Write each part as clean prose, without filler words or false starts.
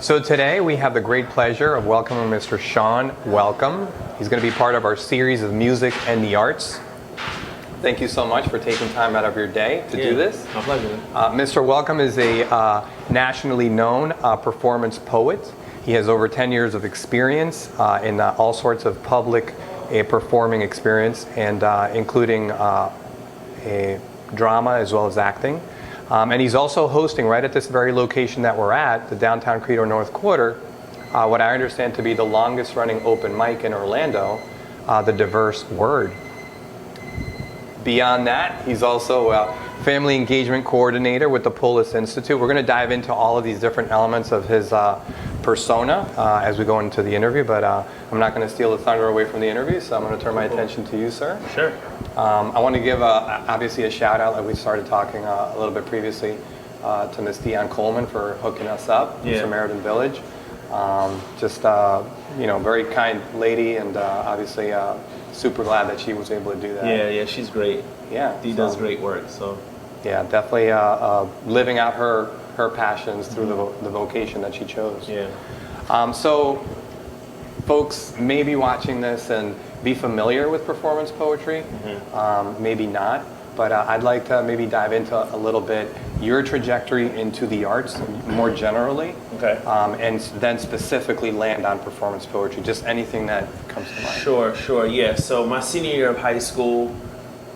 So today we have the great pleasure of welcoming Mr. Shawn Welcome. He's going to be part of our series of music and the arts. Thank you so much for taking time out of your day to do this. My pleasure. Mr. Welcome is a nationally known performance poet. He has over 10 years of experience in all sorts of public performing experience, and including a drama as well as acting. And he's also hosting right at this very location that we're at, the Downtown CREDO North Quarter, what I understand to be the longest running open mic in Orlando, the Diverse Word. Beyond that, he's also a family engagement coordinator with the Polis Institute. We're going to dive into all of these different elements of his persona as we go into the interview, but I'm not going to steal the thunder away from the interview, so I'm going to turn my attention to you, sir. Sure. I want to give obviously a shout out, like we started talking a little bit previously, to Miss Dion Coleman for hooking us up in Samaritan Village. Very kind lady, and obviously super glad that she was able to do that. Yeah, she's great. Yeah, She does great work. So. Yeah, definitely living out her passions through the vocation that she chose. Yeah. So, folks may be watching this and be familiar with performance poetry, maybe not, but I'd like to maybe dive into a little bit your trajectory into the arts more generally, and then specifically land on performance poetry, just anything that comes to mind. Sure, yeah. So my senior year of high school,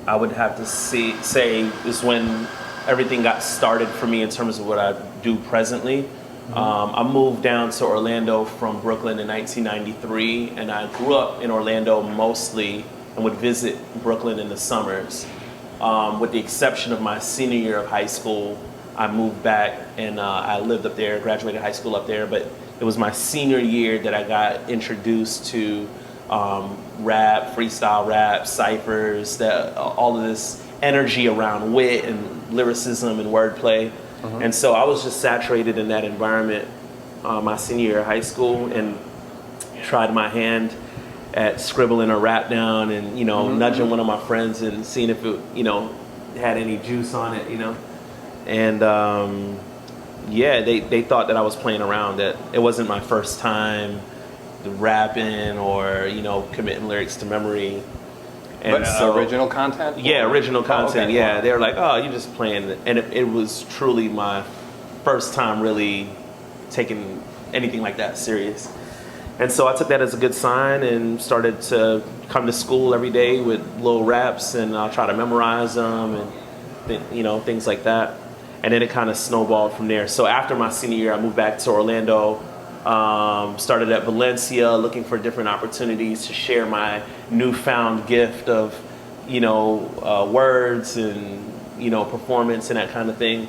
I would have to say is when everything got started for me in terms of what I do presently. I moved down to Orlando from Brooklyn in 1993, and I grew up in Orlando mostly and would visit Brooklyn in the summers. With the exception of my senior year of high school, I moved back and I lived up there, graduated high school up there, but it was my senior year that I got introduced to rap, freestyle rap, ciphers, all of this energy around wit and lyricism and wordplay. And so I was just saturated in that environment my senior year of high school, and tried my hand at scribbling a rap down and, nudging one of my friends and seeing if it, had any juice on it, And they thought that I was playing around, that it wasn't my first time rapping or, committing lyrics to memory. And but original content? Yeah, original content. Oh, okay. Yeah, they were like, "Oh, you're just playing," and it was truly my first time really taking anything like that serious. And so I took that as a good sign and started to come to school every day with little raps, and I'll try to memorize them and things like that. And then it kind of snowballed from there. So after my senior year, I moved back to Orlando. Started at Valencia, looking for different opportunities to share my newfound gift of, words and, performance and that kind of thing.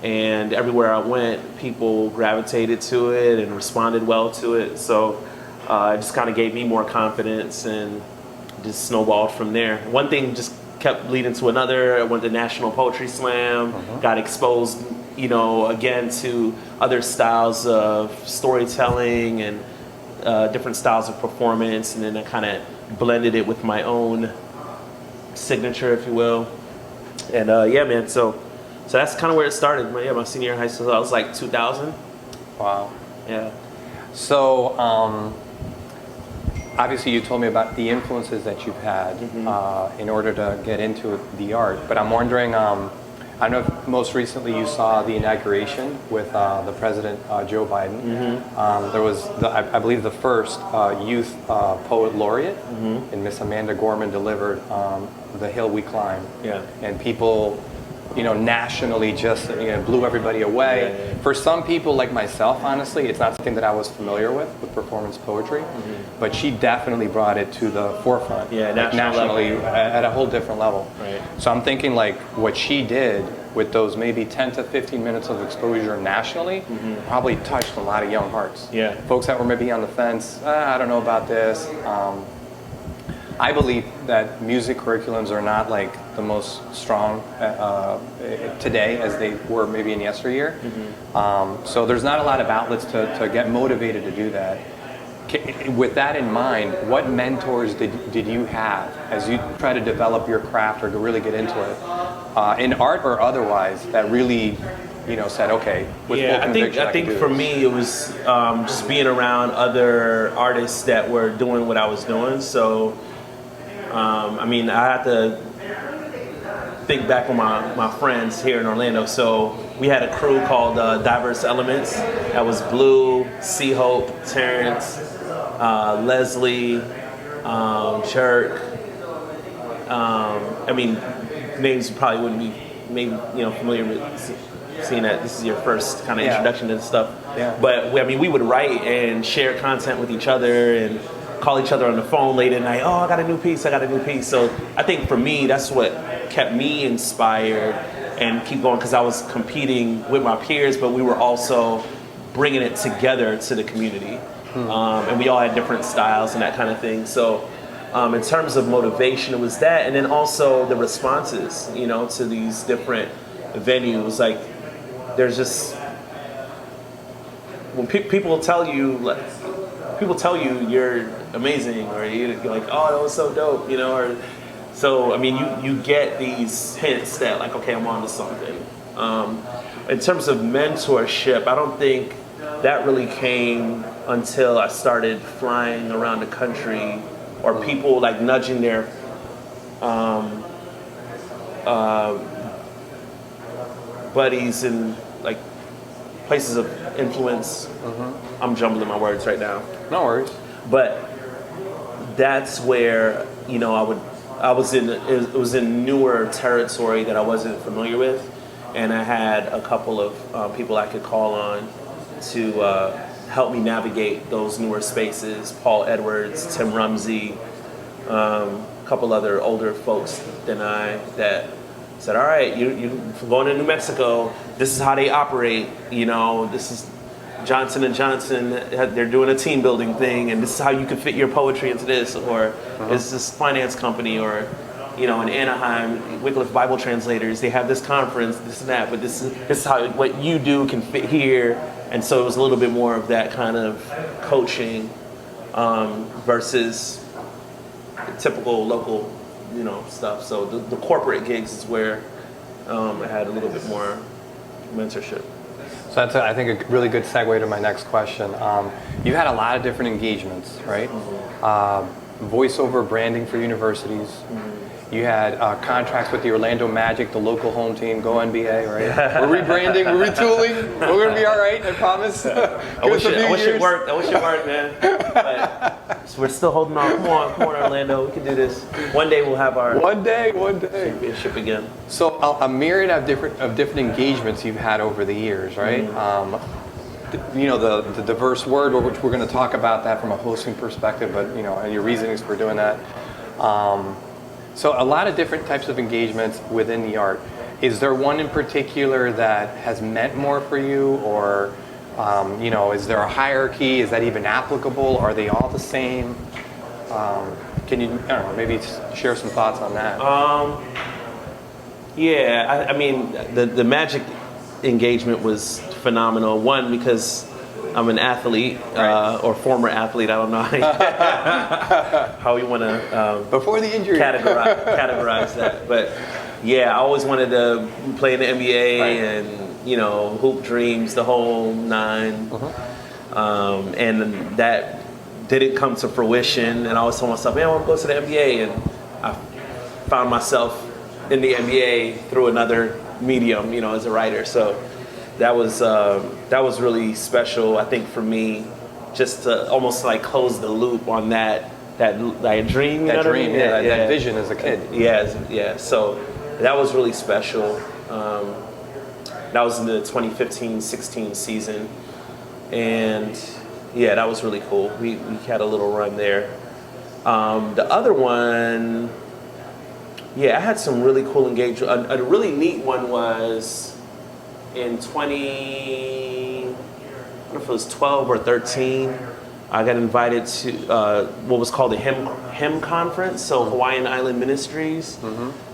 And everywhere I went, people gravitated to it and responded well to it. So it just kind of gave me more confidence and just snowballed from there. One thing just kept leading to another. I went to National Poetry Slam, got exposed again to other styles of storytelling and different styles of performance, and then I kind of blended it with my own signature, if you will. And man, so that's kind of where it started. My senior year in high school, I was like 2000. Wow. Yeah. So obviously you told me about the influences that you've had in order to get into the art, but I'm wondering, I know if most recently you saw the inauguration with the President Joe Biden. There was, I believe, the first youth poet laureate, and Miss Amanda Gorman delivered "The Hill We Climb." Yeah. And people, nationally just blew everybody away. Yeah. For some people like myself, honestly, it's not something that I was familiar with performance poetry, but she definitely brought it to the forefront. Yeah, nationally at a whole different level. Right. So I'm thinking like what she did with those maybe 10 to 15 minutes of exposure nationally probably touched a lot of young hearts. Yeah. Folks that were maybe on the fence, I don't know about this. I believe that music curriculums are not like the most strong today as they were maybe in yesteryear. So there's not a lot of outlets to get motivated to do that. With that in mind, what mentors did you have as you try to develop your craft or to really get into it, in art or otherwise, that really said, okay, with full Yeah, conviction, I think can do for this? me it was just being around other artists that were doing what I was doing. So, I mean, I had to think back on my friends here in Orlando. So we had a crew called Diverse Elements. That was Blue, C-Hope, Terrence, Leslie, Jerk. I mean, names you probably wouldn't be maybe familiar with, seeing that this is your first kind of introduction to this stuff. Yeah. But I mean, we would write and share content with each other and call each other on the phone late at night. Oh, I got a new piece. So I think for me, that's what kept me inspired and keep going, because I was competing with my peers, but we were also bringing it together to the community. And we all had different styles and that kind of thing. So in terms of motivation, it was that. And then also the responses, to these different venues. Like, there's just, when people tell you you're amazing, or you're like, oh, that was so dope, or so. I mean, you get these hints that, like, okay, I'm on to something. In terms of mentorship, I don't think that really came until I started flying around the country, or people like nudging their buddies in like places of influence. I'm jumbling my words right now. No worries. But that's where it was in newer territory that I wasn't familiar with, and I had a couple of people I could call on to help me navigate those newer spaces. Paul Edwards, Tim Rumsey, a couple other older folks than I that said, all right, you're going to New Mexico, this is how they operate, this is Johnson & Johnson, they're doing a team building thing, and this is how you can fit your poetry into this, or it's this finance company, or in Anaheim, Wycliffe Bible Translators, they have this conference, this and that, but this is how what you do can fit here. And so it was a little bit more of that kind of coaching versus typical local, stuff. So the corporate gigs is where I had a little bit more mentorship. So that's, I think, a really good segue to my next question. You've had a lot of different engagements, right? Voiceover branding for universities. You had contracts with the Orlando Magic, the local home team. Go NBA, right? We're rebranding, we're retooling. We're going to be all right, I promise. I wish it worked. Man. But we're still holding on. Come on, Orlando. We can do this. One day we'll have our one day championship again. So a myriad of different engagements you've had over the years, right? The diverse word, which we're going to talk about that from a hosting perspective, but and your reasonings for doing that. So a lot of different types of engagements within the art. Is there one in particular that has meant more for you, or is there a hierarchy? Is that even applicable? Are they all the same? Can you, I don't know, maybe share some thoughts on that? I mean, the Magic engagement was phenomenal. One, because I'm an athlete, right. Or former athlete. I don't know how you want to before the injury categorize that. But yeah, I always wanted to play in the NBA, right. And hoop dreams, the whole nine. And that didn't come to fruition. And I always told myself, man, I want to go to the NBA. And I found myself in the NBA through another medium, as a writer. So that was really special, I think, for me, just to almost like close the loop on that dream. That dream, that vision as a kid. Yeah. So that was really special. That was in the 2015-16 season, and yeah, that was really cool. We had a little run there. The other one, I had some really cool engagement. A really neat one was in 2012 or 13, I got invited to what was called a hymn conference. So Hawaiian Island Ministries,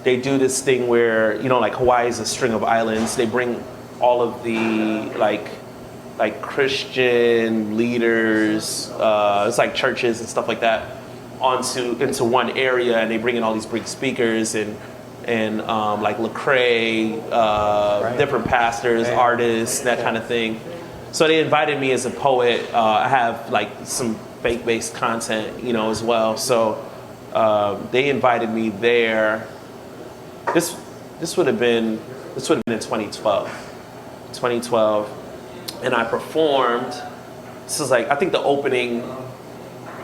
they do this thing where like Hawaii is a string of islands. They bring all of the like Christian leaders, it's like churches and stuff like that, into one area, and they bring in all these Greek speakers, and and like Lecrae, different pastors, artists, that kind of thing. So they invited me as a poet. I have like some faith-based content, you know, as well. So they invited me there. This would have been in 2012. 2012, and I performed. This is like, I think the opening.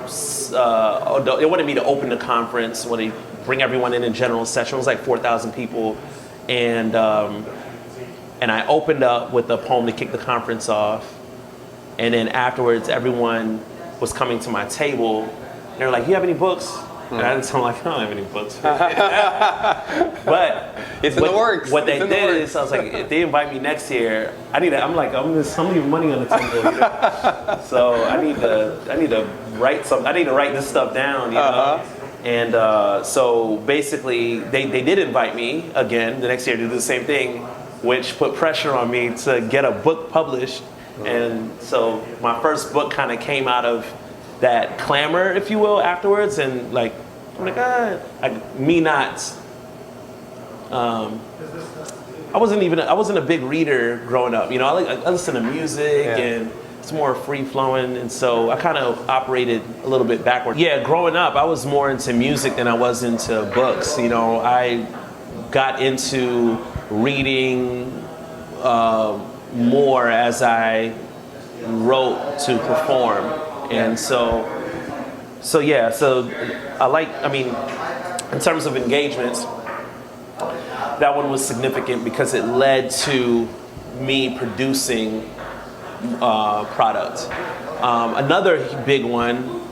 They wanted me to open the conference when they bring everyone in general session. It was like 4,000 people, and I opened up with a poem to kick the conference off, and then afterwards everyone was coming to my table. And they were like, "You have any books?" And I'm like, "I don't have any books." But it's in the works. What they did is, I was like, if they invite me next year, I'm leaving money on the table. You know? So I need to write something. I need to write this stuff down. You know. And so basically, they did invite me again the next year to do the same thing, which put pressure on me to get a book published. And so my first book kind of came out of that clamor, if you will, afterwards. And like, I'm like, I wasn't a big reader growing up. You know, I listen to music and it's more free flowing, and so I kind of operated a little bit backward. Yeah, growing up, I was more into music than I was into books. You know, I got into reading more as I wrote to perform, and so I mean, in terms of engagements, that one was significant because it led to me producing product. Another big one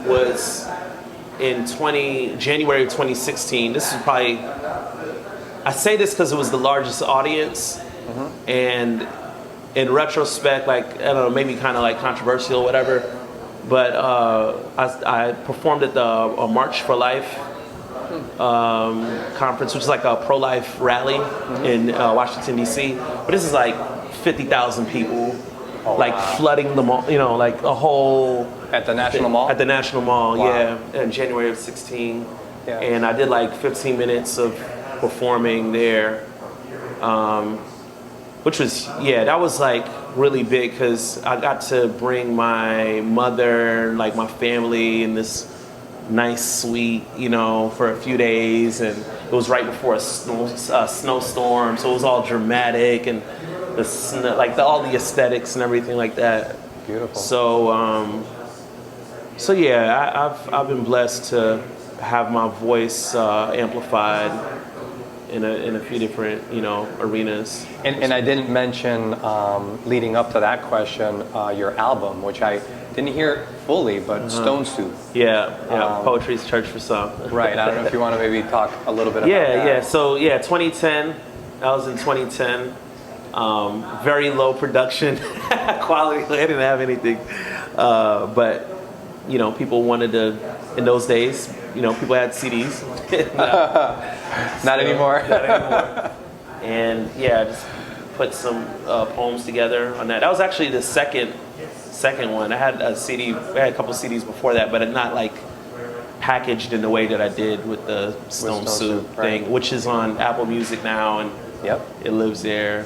was in January of 2016. This is probably, I say this because it was the largest audience, and in retrospect, like, I don't know, maybe kind of like controversial or whatever, but I performed at the March for Life conference, which is like a pro-life rally in Washington, D.C. But this is like 50,000 people, flooding the mall, you know, like a whole... At the National Mall? At the National Mall, wow. In January of 16. Yeah. And I did like 15 minutes of performing there, which was, that was like really big because I got to bring my mother, like my family, in this nice suite, you know, for a few days, and it was right before a snowstorm, so it was all dramatic and all the aesthetics and everything like that. Beautiful. So I've been blessed to have my voice amplified in a few different, you know, arenas. And I didn't mention, leading up to that question, your album, which I didn't hear fully, but Stone Soup. Poetry's Church for Some. Right. I don't know if you want to maybe talk a little bit about that. Yeah. So 2010. That was in 2010. Very low production quality. I didn't have anything, but you know, people wanted to. In those days, you know, people had CDs. Not anymore. Not anymore. And just put some poems together on that. That was actually the second one. I had a CD. I had a couple CDs before that, but not like packaged in the way that I did with the Stone Soup thing, which is on Apple Music now, and it lives there.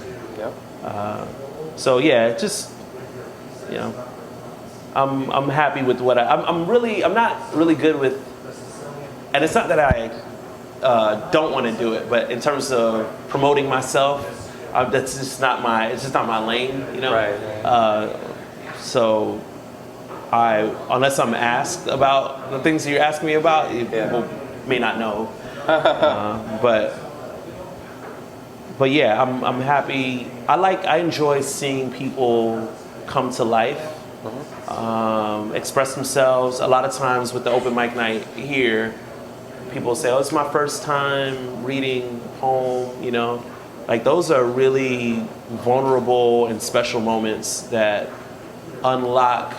Just, you know, I'm happy with what I'm not really good with, and it's not that I don't want to do it, but in terms of promoting myself, it's just not my lane, you know. Right. So unless I'm asked about the things that you're asking me about, people may not know. But yeah, I'm happy. I enjoy seeing people come to life, express themselves. A lot of times with the open mic night here, people say, "Oh, it's my first time reading a poem," you know. Like, those are really vulnerable and special moments that unlock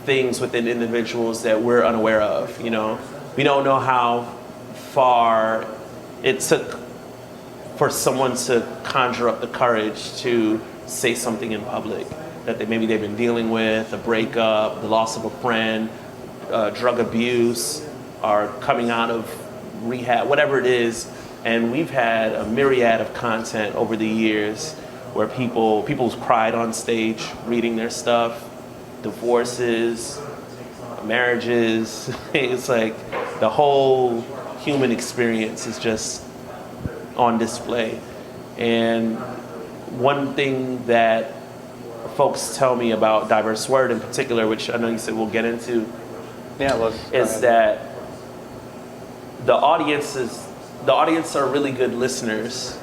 things within individuals that we're unaware of, you know. We don't know how far it took for someone to conjure up the courage to say something in public that they've been dealing with, a breakup, the loss of a friend, drug abuse, or coming out of rehab, whatever it is. And we've had a myriad of content over the years where people's cried on stage reading their stuff, divorces, marriages. It's like the whole human experience is just on display. And one thing that folks tell me about Diverse Word in particular, which I know you said we'll get into, is that the audience are really good listeners.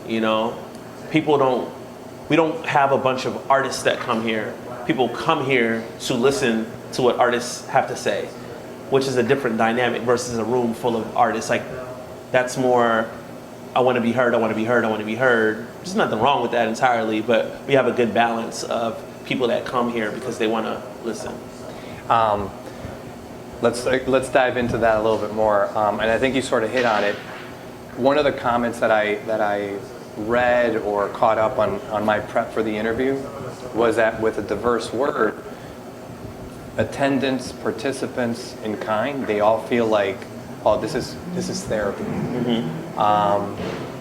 You know, we don't have a bunch of artists that come here. People come here to listen to what artists have to say, which is a different dynamic versus a room full of artists. Like, that's more, I want to be heard, I want to be heard, I want to be heard. There's nothing wrong with that entirely, but we have a good balance of people that come here because they want to listen. Let's dive into that a little bit more, and I think you sort of hit on it. One of the comments that I read or caught up on my prep for the interview was that with a diverse word, attendants, participants in kind, they all feel like, oh, this is therapy.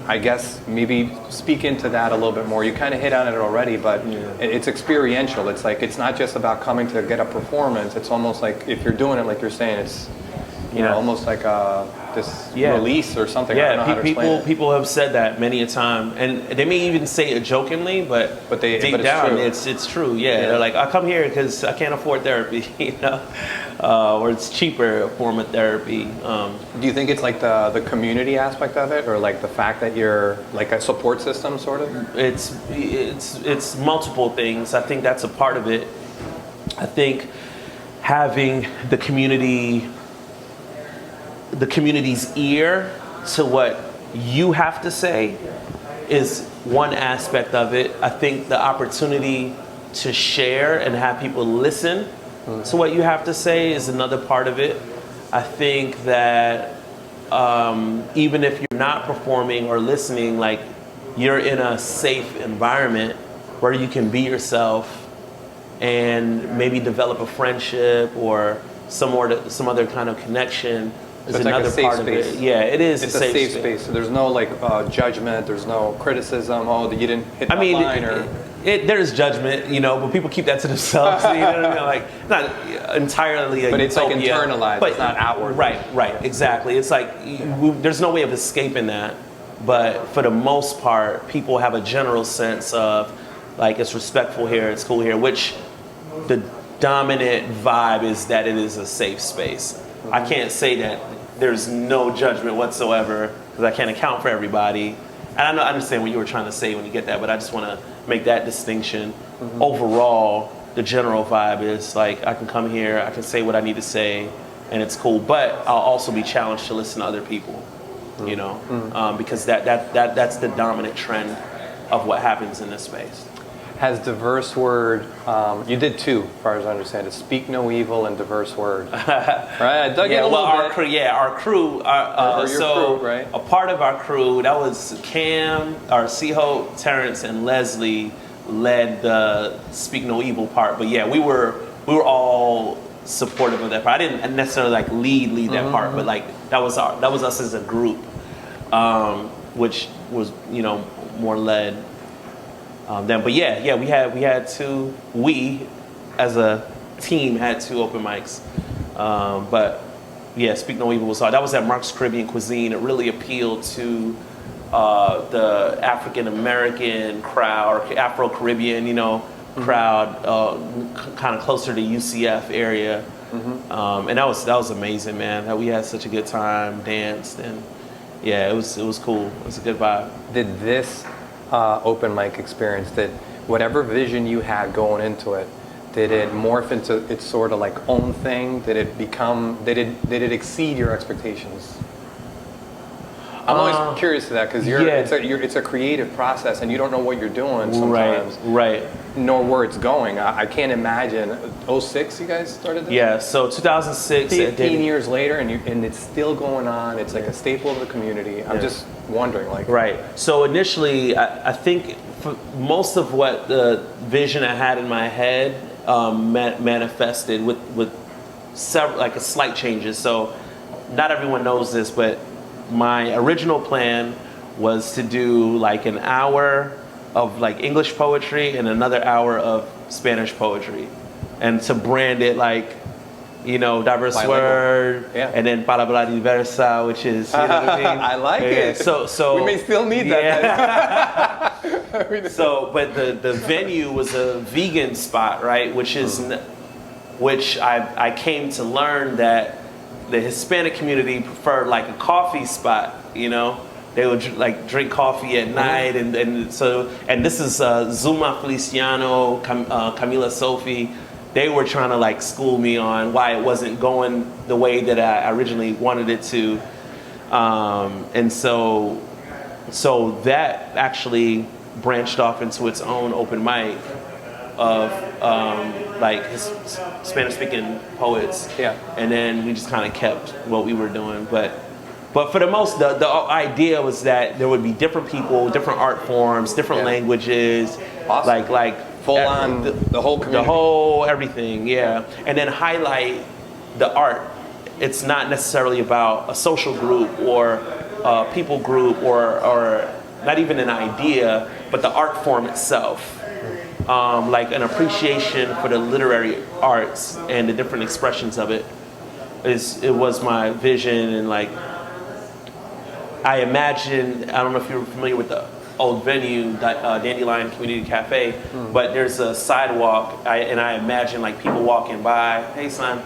I guess maybe speak into that a little bit more. You kind of hit on it already, but it's experiential. It's like, it's not just about coming to get a performance. It's almost like, if you're doing it like you're saying, it's almost like this release or something. I don't know how to explain it. People have said that many a time, and they may even say it jokingly, but deep down, it's true. Yeah, they're like, I come here because I can't afford therapy, or it's cheaper form of therapy. Do you think it's like the community aspect of it, or like the fact that you're like a support system, sort of? It's multiple things. I think that's a part of it. I think having the community's ear to what you have to say is one aspect of it. I think the opportunity to share and have people listen to what you have to say is another part of it. I think that even if you're not performing or listening, like, you're in a safe environment where you can be yourself and maybe develop a friendship or some other kind of connection. Is it's another like a safe part space. of it. Yeah, it is. It's a safe space. So there's no like judgment. There's no criticism. Oh, you didn't hit that line, or there's judgment, but people keep that to themselves. You know what I mean? Like, not entirely. But it's like internalized. But it's not outward. Right. Exactly. It's like there's no way of escaping that. But for the most part, people have a general sense of like, it's respectful here, it's cool here, which the dominant vibe is that it is a safe space. I can't say that there's no judgment whatsoever because I can't account for everybody. And I understand what you were trying to say when you get that, but I just want to make that distinction. Overall, the general vibe is like, I can come here, I can say what I need to say, and it's cool. But I'll also be challenged to listen to other people, because that's the dominant trend of what happens in this space. Has diverse word, you did two, as far as I understand it, speak no evil and diverse word. Right? I dug in a little bit. Our crew, crew, right? A part of our crew, that was Cam, our C-Hope, Terrence, and Leslie led the speak no evil part. But yeah, we were all supportive of that part. I didn't necessarily like lead that part, but like that was us as a group, which was more led. But we had two. We, as a team, had two open mics. But yeah, Speak No Evil was hard. That was at Mark's Caribbean Cuisine. It really appealed to the African American crowd, or Afro Caribbean, crowd, kind of closer to UCF area. And that was amazing, man. We had such a good time, danced, and yeah, it was cool. It was a good vibe. Did this open mic experience, that whatever vision you had going into it, did it morph into its sort of like own thing? Did it exceed your expectations? I'm always curious to that, because it's a creative process and you don't know what you're doing sometimes. Right. Nor where it's going. I can't imagine. 2006 you guys started this? Yeah, so 2006. 15 years later and it's still going on. It's like a staple of the community. I'm just wondering, like. Right. So initially, I think for most of what the vision I had in my head manifested with several, like, slight changes. So not everyone knows this, but my original plan was to do like an hour of like English poetry and another hour of Spanish poetry, and to brand it like, you know, diverse word, and then palabra diversa, which is, you know what I mean? I like it. So we may still need that. So, but the venue was a vegan spot, right? Which I came to learn that the Hispanic community preferred like a coffee spot, you know? They would like drink coffee at night, and this is Zuma Feliciano, Camila Sophie. They were trying to like school me on why it wasn't going the way that I originally wanted it to, and so that actually branched off into its own open mic of like Spanish-speaking poets, and then we just kind of kept what we were doing, but for the the idea was that there would be different people, different art forms, different languages, awesome. like full on the whole community. The whole everything, and then highlight the art. It's not necessarily about a social group or a people group or not even an idea, but the art form itself. Like an appreciation for the literary arts and the different expressions of it. It was my vision, and like I imagine, I don't know if you're familiar with the old venue, Dandelion Communitea Cafe, but there's a sidewalk, and I imagine like people walking by. Hey, son.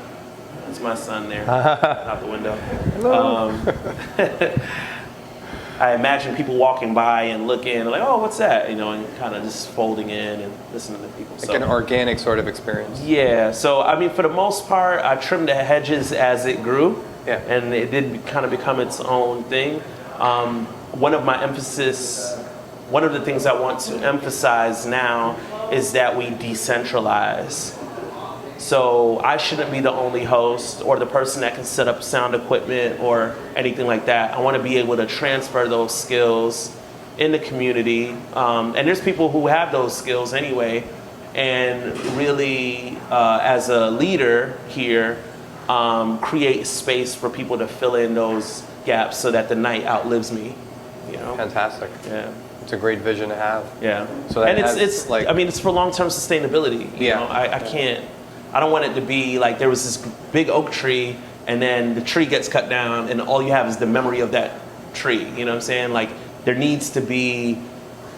That's my son there, out the window. I imagine people walking by and looking, like, oh, what's that? You know, and kind of just folding in and listening to people. Like an organic sort of experience. Yeah. So, I mean, for the most part, I trimmed the hedges as it grew. Yeah. And it did kind of become its own thing. One of the things I want to emphasize now is that we decentralize. So I shouldn't be the only host or the person that can set up sound equipment or anything like that. I want to be able to transfer those skills in the community. And there's people who have those skills anyway. And really, as a leader here, create space for people to fill in those gaps so that the night outlives me. You know? Fantastic. Yeah. It's a great vision to have. Yeah. So that it's like, I mean, it's for long-term sustainability. You know? I don't want it to be like there was this big oak tree and then the tree gets cut down and all you have is the memory of that tree. You know what I'm saying? Like there needs to be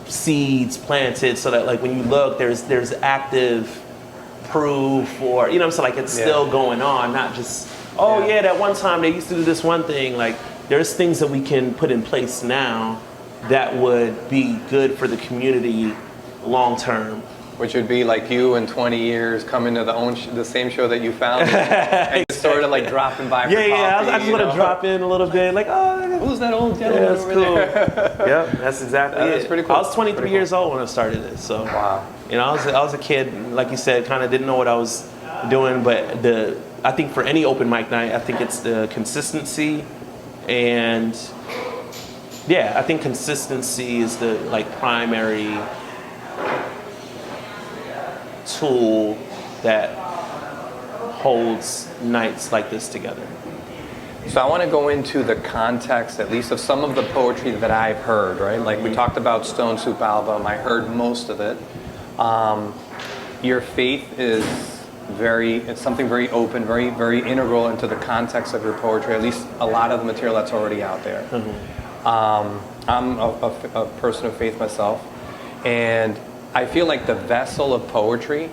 seeds planted so that like when you look, there's active proof, or, you know what I'm saying? Like it's still going on, not just, that one time they used to do this one thing. Like there's things that we can put in place now that would be good for the community long term. Which would be like you in 20 years coming to the same show that you found, and just sort of like dropping by for coffee. I just want to drop in a little bit, like, oh, who's that old gentleman that's over cool. there? Yep, that's exactly it. That's pretty cool. I was 23 years old when I started it, so wow. You know, I was a kid, like you said, kind of didn't know what I was doing, but I think for any open mic night, I think it's the consistency, and I think consistency is the like primary tool that holds nights like this together. So I want to go into the context, at least, of some of the poetry that I've heard, right? Like we talked about Stone Soup album, I heard most of it. Your faith is it's something very open, very, very integral into the context of your poetry, at least a lot of the material that's already out there. I'm a person of faith myself, and I feel like the vessel of poetry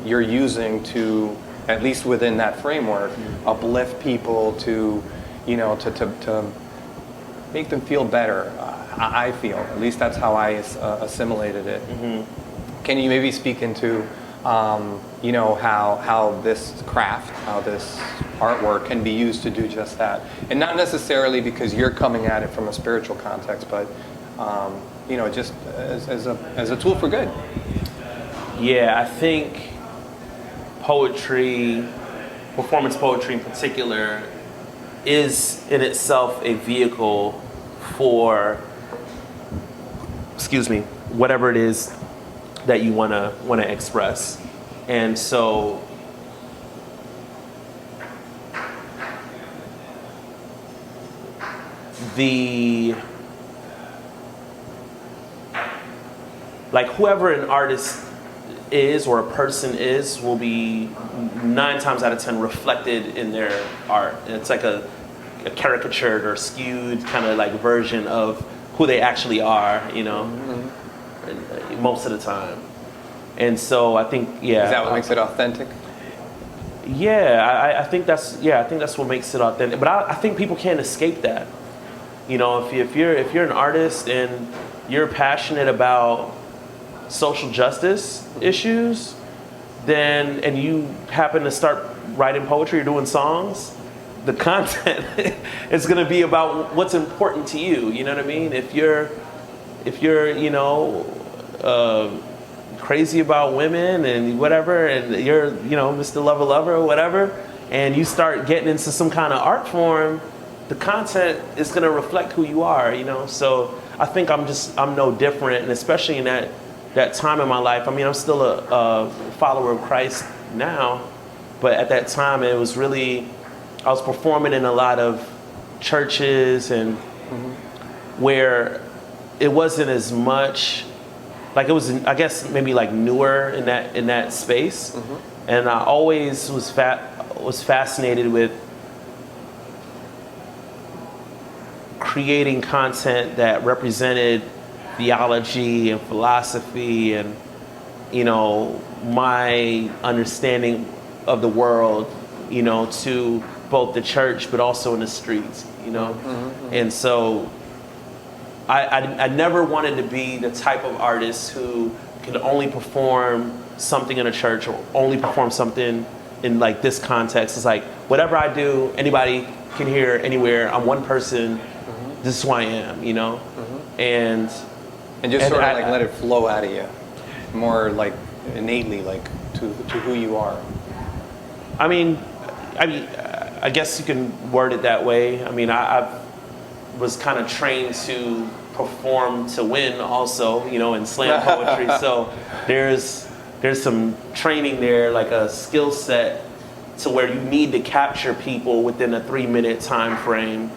you're using to, at least within that framework, uplift people, to, you know, to make them feel better. I feel, at least that's how I assimilated it. Can you maybe speak into, you know, how this craft, how this artwork can be used to do just that, and not necessarily because you're coming at it from a spiritual context, but you know, just as a tool for good. Yeah, I think poetry, performance poetry in particular, is in itself a vehicle for, whatever it is that you wanna express. And so like whoever an artist is or a person is will be 9 times out of 10 reflected in their art. It's like a caricatured or skewed kind of like version of who they actually are, you know, most of the time. And so I think, yeah. Is that what makes it authentic? Yeah, I think that's what makes it authentic. But I think people can't escape that. You know, if you're an artist and you're passionate about social justice issues, and you happen to start writing poetry or doing songs, the content is going to be about what's important to you. You know what I mean? If you're you know, crazy about women and whatever, and you're, you know, Mr. Lover or whatever, and you start getting into some kind of art form, the content is going to reflect who you are, you know. So I think I'm no different, and especially in that time in my life. I mean, I'm still a follower of Christ now, but at that time it was really, I was performing in a lot of churches and where it wasn't as much, like it was, I guess maybe like newer in that space, and I always was fascinated with creating content that represented theology and philosophy and, you know, my understanding of the world, you know, to both the church but also in the streets, you know. And so I never wanted to be the type of artist who could only perform something in a church or only perform something in like this context. It's like whatever I do, anybody can hear anywhere. I'm one person. This is who I am, you know. And just sort of like let it flow out of you, more like innately, like to who you are. I mean, I guess you can word it that way. I mean, I was kind of trained to perform to win also, you know, in slam poetry. So there's some training there, like a skill set to where you need to capture people within a 3-minute time frame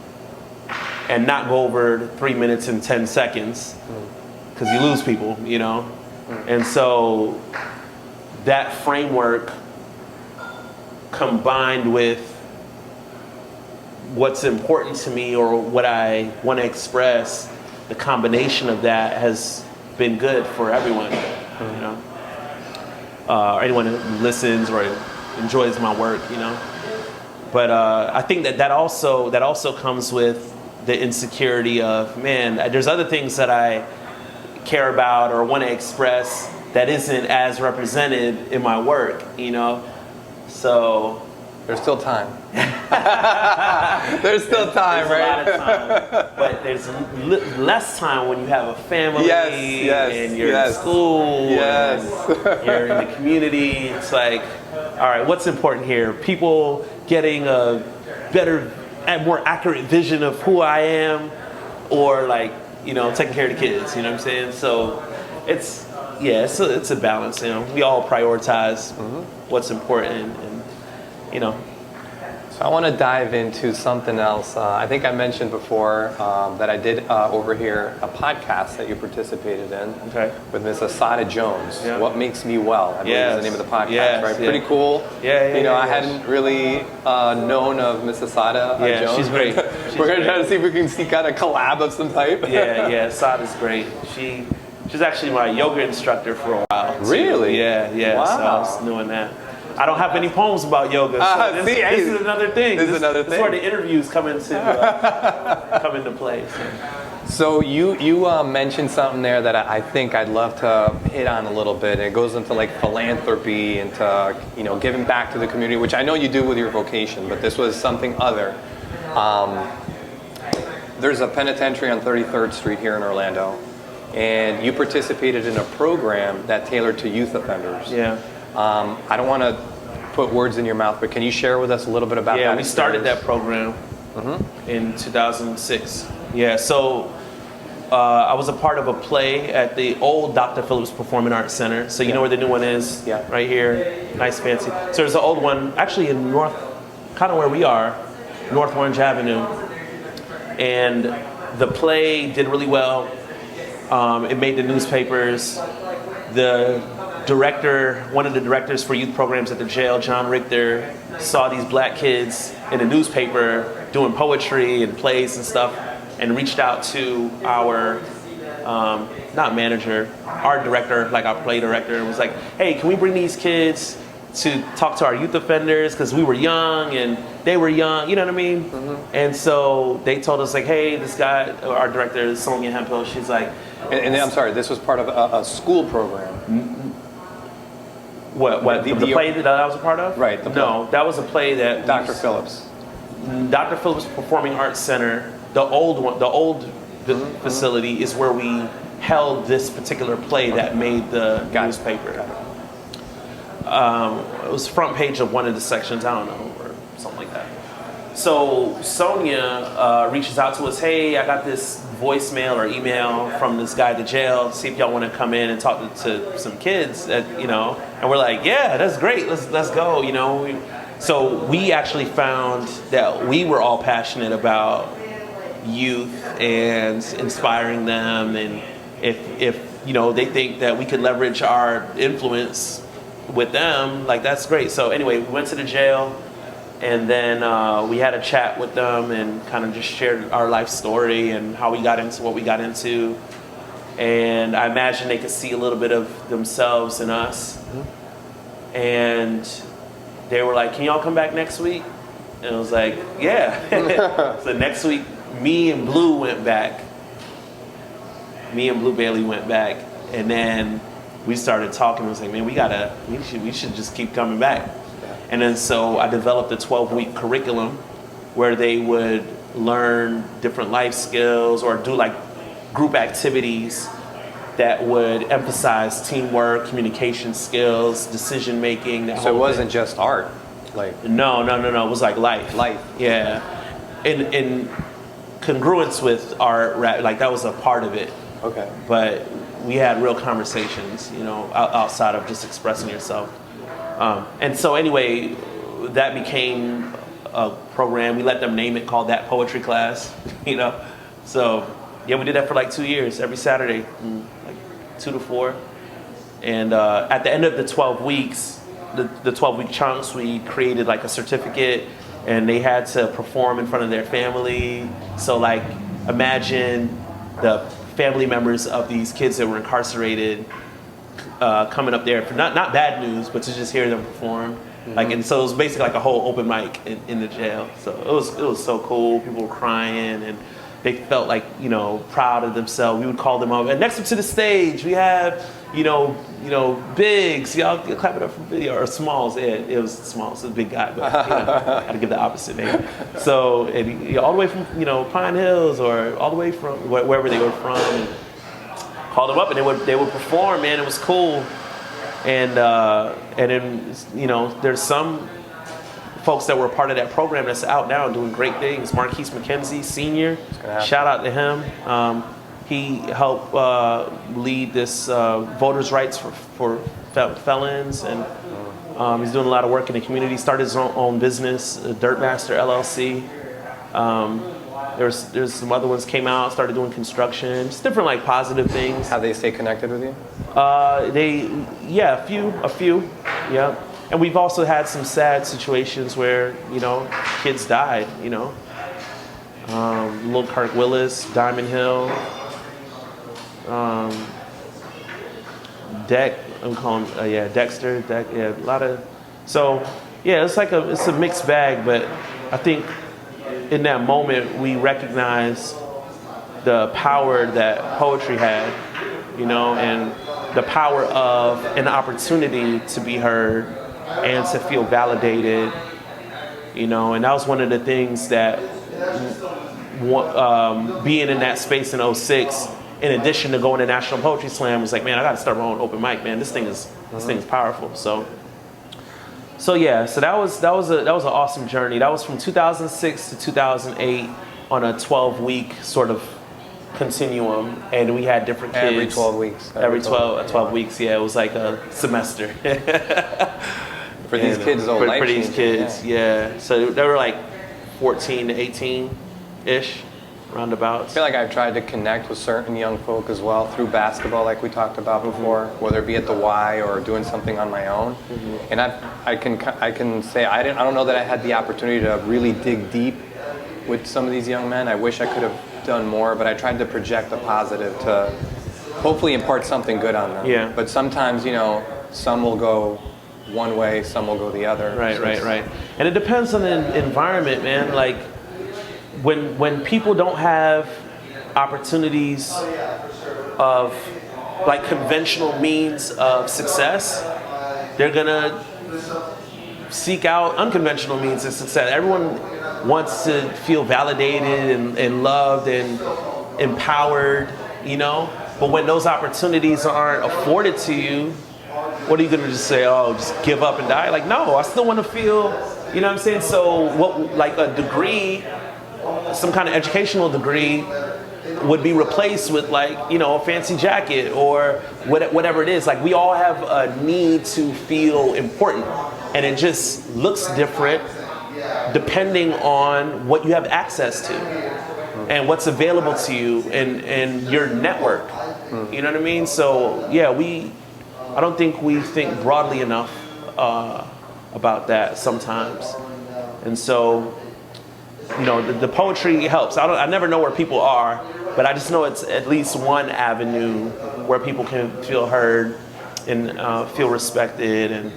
and not go over 3 minutes and 10 seconds because you lose people, you know. And so that framework combined with what's important to me or what I want to express, the combination of that has been good for everyone, you know, or anyone who listens or enjoys my work, you know. But I think that also comes with the insecurity of, man, there's other things that I care about or want to express that isn't as represented in my work, you know. So there's still time. There's still time, right? There's a lot of time, but there's less time when you have a family and you're in school, and you're in the community. It's like, all right, what's important here? People getting a better, more accurate vision of who I am, or like, you know, taking care of the kids. You know what I'm saying? So it's a balance. You know, we all prioritize what's important, and you know. So I want to dive into something else. I think I mentioned before that I did overhear a podcast that you participated in with Miss Asada Jones. Yeah. What Makes Me Well, I believe is the name of the podcast, right? Pretty cool. I hadn't really known of Miss Asada Jones. She's great. We're going to try to see if we can seek out a collab of some type. Asada's great. She's actually my yoga instructor for a while. Really? Yeah. Wow. So I was doing that. I don't have any poems about yoga. So this is another thing. This is where the interviews come into play. So you mentioned something there that I think I'd love to hit on a little bit. It goes into like philanthropy and to, you know, giving back to the community, which I know you do with your vocation, but this was something other. There's a penitentiary on 33rd Street here in Orlando, and you participated in a program that tailored to youth offenders. Yeah. I don't want to put words in your mouth, but can you share with us a little bit about that? Yeah, we started that program in 2006. Yeah, so I was a part of a play at the old Dr. Phillips Performing Arts Center. So you know where the new one is? Yeah. Right here. Nice, fancy. So there's an old one, actually in North, kind of where we are, North Orange Avenue. And the play did really well. It made the newspapers. The director, one of the directors for youth programs at the jail, John Richter, saw these black kids in the newspaper doing poetry and plays and stuff, and reached out to our, not manager, our director, like our play director, and was like, hey, can we bring these kids to talk to our youth offenders, because we were young and they were young, you know what I mean? And so they told us, like, hey, this guy, our director, Sonia Hemphill, she's like... And I'm sorry, this was part of a school program. What the play that I was a part of? Right. No, that was a play that Dr. Phillips. Dr. Phillips Performing Arts Center, the old one, the old facility is where we held this particular play that made the newspaper. It was front page of one of the sections, I don't know, or something like that. So Sonia reaches out to us, hey, I got this voicemail or email from this guy at the jail, see if y'all want to come in and talk to some kids, you know. And we're like, yeah, that's great, let's go, you know. So we actually found that we were all passionate about youth and inspiring them, and if you know, they think that we could leverage our influence with them, like, that's great. So anyway, we went to the jail, and then we had a chat with them and kind of just shared our life story and how we got into what we got into. And I imagine they could see a little bit of themselves in us. And they were like, can y'all come back next week? And I was like, yeah. So next week, me and Blue went back. Me and Blue Bailey went back. And then we started talking. I was like, man, we should just keep coming back. And then so I developed a 12-week curriculum where they would learn different life skills or do like group activities that would emphasize teamwork, communication skills, decision making. So it wasn't just art, like no. It was like life. Yeah, in congruence with art, like that was a part of it. Okay. But we had real conversations, you know, outside of just expressing yourself. And so anyway, that became a program. We let them name it, called That Poetry Class, you know. So yeah, we did that for like 2 years, every Saturday, from like 2 to 4. And at the end of the 12 weeks, the 12-week chunks, we created like a certificate, and they had to perform in front of their family. So like, imagine the family members of these kids that were incarcerated coming up there for not bad news, but to just hear them perform. Like, and so it was basically like a whole open mic in the jail. So it was so cool. People were crying, and they felt like, you know, proud of themselves. We would call them up. And next up to the stage, we have, you know, Biggs. Y'all clap it up for video, or Smalls. Yeah, it was Smalls, a big guy, but you know, I had to give the opposite name. So and, all the way from, you know, Pine Hills, or all the way from wherever they were from. And called them up, and they would perform. Man, it was cool. And then, you know, there's some folks that were part of that program that's out now doing great things. Marquise McKenzie, Sr., shout out to him. He helped lead this voters' rights for felons, and he's doing a lot of work in the community. Started his own business, Dirtmaster LLC. There's some other ones came out, started doing construction, just different like positive things. How they stay connected with you? A few, yeah. And we've also had some sad situations where, you know, kids died, you know. Little Kirk Willis, Diamond Hill, Dexter, a lot of. So yeah, it's a mixed bag, but I think in that moment we recognized the power that poetry had, you know, and the power of an opportunity to be heard and to feel validated, you know. And that was one of the things that being in that space in 2006, in addition to going to National Poetry Slam, was like, man, I got to start my own open mic, man. This thing is powerful. So yeah, so that was an awesome journey. That was from 2006 to 2008 on a 12-week sort of continuum, and we had different kids. Every 12 weeks. Every 12 weeks, yeah. It was like a semester. For these kids, for these kids, yeah. So they were like 14 to 18-ish. roundabouts. I feel like I've tried to connect with certain young folk as well through basketball, like we talked about before, whether it be at the Y or doing something on my own. And I can say I don't know that I had the opportunity to really dig deep with some of these young men. I wish I could have done more, but I tried to project the positive to hopefully impart something good on them. Yeah. But sometimes, some will go one way, some will go the other. Right. And it depends on the environment, man. Like when people don't have opportunities of like conventional means of success, they're gonna seek out unconventional means of success. Everyone wants to feel validated and loved and empowered, But when those opportunities aren't afforded to you, what are you gonna just say? Oh, just give up and die? Like, no, I still want to feel, you know what I'm saying? So what, like a degree, some kind of educational degree would be replaced with like, a fancy jacket or whatever it is. Like we all have a need to feel important, and it just looks different depending on what you have access to and what's available to you and your network. You know what I mean? So yeah, I don't think we think broadly enough about that sometimes. And so, the poetry helps. I never know where people are, but I just know it's at least one avenue where people can feel heard and feel respected and,